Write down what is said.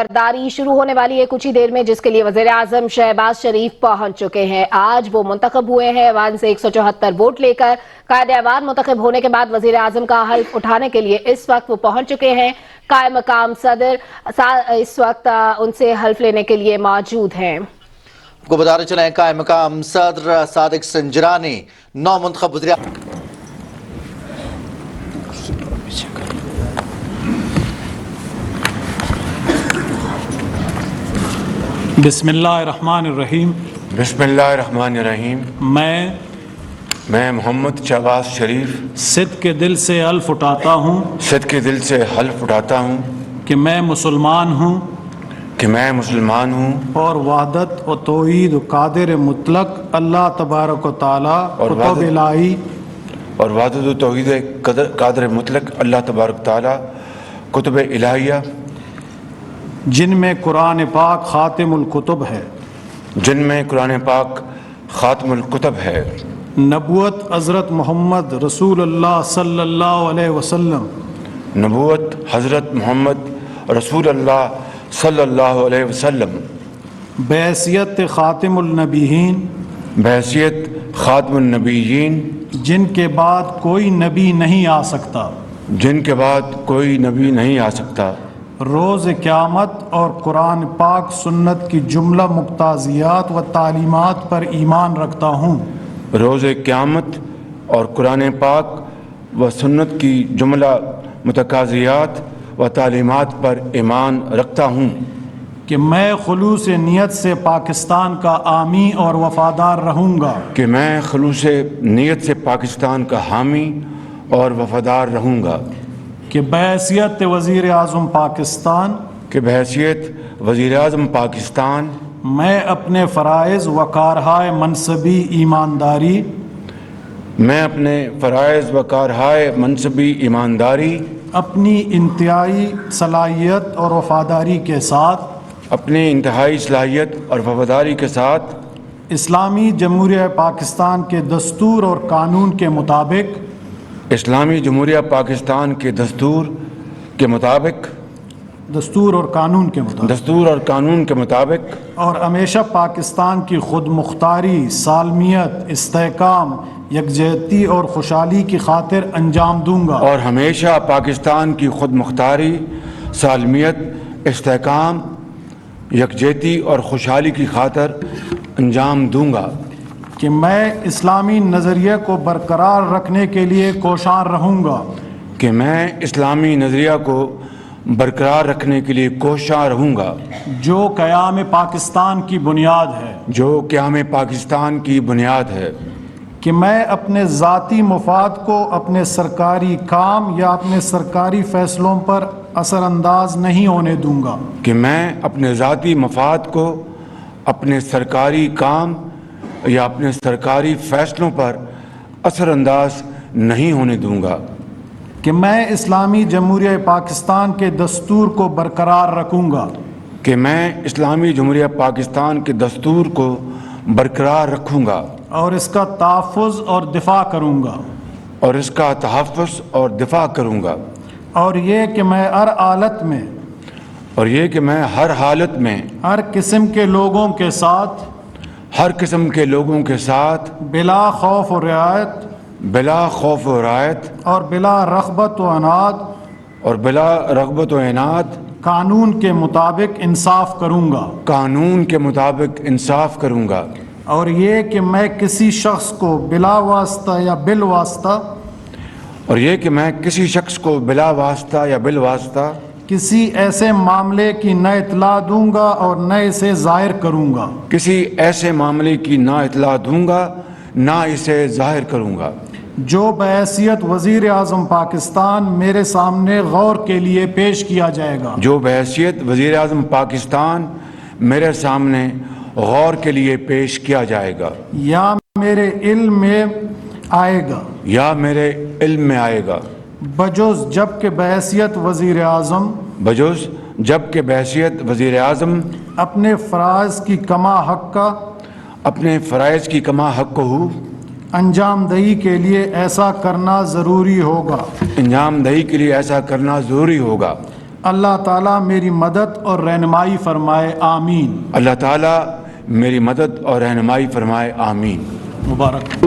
برداری شروع ہونے والی ہے کچھ ہی دیر میں، جس کے لیے وزیر اعظم شہباز شریف پہنچ چکے ہیں۔ آج وہ منتخب ہوئے ہیں ایوان سے 174 ووٹ لے کر۔ قائد ایوان منتخب ہونے کے بعد وزیر اعظم کا حلف اٹھانے کے لیے اس وقت وہ پہنچ چکے ہیں۔ قائم مقام صدر اس وقت ان سے حلف لینے کے لیے موجود ہیں۔ آپ کو بتاتے چلیں قائم مقام صدر صادق سنجرانی نو منتخب وزیر بسم اللہ الرحمن الرحیم۔ بسم اللہ الرحمن الرحیم۔ میں محمد شہباز شریف صدق کے دل سے حلف اٹھاتا ہوں صدق کے دل سے حلف اٹھاتا ہوں کہ میں مسلمان ہوں اور وحدت و توحید و قادر مطلق اللہ تبارک و تعالی کتب الہی اور وحدت و توحید قادر مطلق اللہ تبارک تعالی کتب الہیہ جن میں قرآن پاک خاتم الکتب ہے، نبوت حضرت محمد رسول اللہ صلی اللہ علیہ وسلم بحیثیت خاتم النبیین جن کے بعد کوئی نبی نہیں آ سکتا، روز قیامت اور قرآن پاک سنت کی جملہ مقتضیات و تعلیمات پر ایمان رکھتا ہوں روز قیامت اور قرآن پاک و سنت کی جملہ متقاضیات و تعلیمات پر ایمان رکھتا ہوں کہ میں خلوص نیت سے پاکستان کا حامی اور وفادار رہوں گا کہ بحیثیت وزیر اعظم پاکستان میں اپنے فرائض و کارہائے منصبی ایمانداری اپنی انتہائی صلاحیت اور وفاداری کے ساتھ اسلامی جمہوریہ پاکستان کے دستور اور قانون کے مطابق دستور اور قانون کے مطابق اور ہمیشہ پاکستان کی خود مختاری، سالمیت، استحکام، یکجہتی اور خوشحالی کی خاطر انجام دوں گا اور ہمیشہ پاکستان کی خود مختاری، سالمیت، استحکام، یکجہتی اور خوشحالی کی خاطر انجام دوں گا کہ میں اسلامی نظریہ کو برقرار رکھنے کے لیے کوشاں رہوں گا جو قیام پاکستان کی بنیاد ہے کہ میں اپنے ذاتی مفاد کو اپنے سرکاری کام یا اپنے سرکاری فیصلوں پر اثر انداز نہیں ہونے دوں گا کہ میں اپنے ذاتی مفاد کو اپنے سرکاری کام یا اپنے سرکاری فیصلوں پر اثر انداز نہیں ہونے دوں گا کہ میں اسلامی جمہوریہ پاکستان کے دستور کو برقرار رکھوں گا اور اس کا تحفظ اور دفاع کروں گا اور یہ کہ میں ہر حالت میں ہر قسم کے لوگوں کے ساتھ بلا خوف و رعایت اور بلا رغبت و عناد قانون کے مطابق انصاف کروں گا اور یہ کہ میں کسی شخص کو بلا واسطہ یا بالواسطہ کسی ایسے معاملے کی نہ اطلاع دوں گا اور نہ اسے ظاہر کروں گا جو بحیثیت وزیر اعظم پاکستان میرے سامنے غور کے لیے پیش کیا جائے گا یا میرے علم میں آئے گا بجوز جب کہ بحیثیت وزیر اعظم اپنے فرائض کی کما حق ہو انجام دہی کے لیے ایسا کرنا ضروری ہوگا اللہ تعالیٰ میری مدد اور رہنمائی فرمائے آمین. اللہ تعالیٰ میری مدد اور رہنمائی فرمائے آمین. مبارک.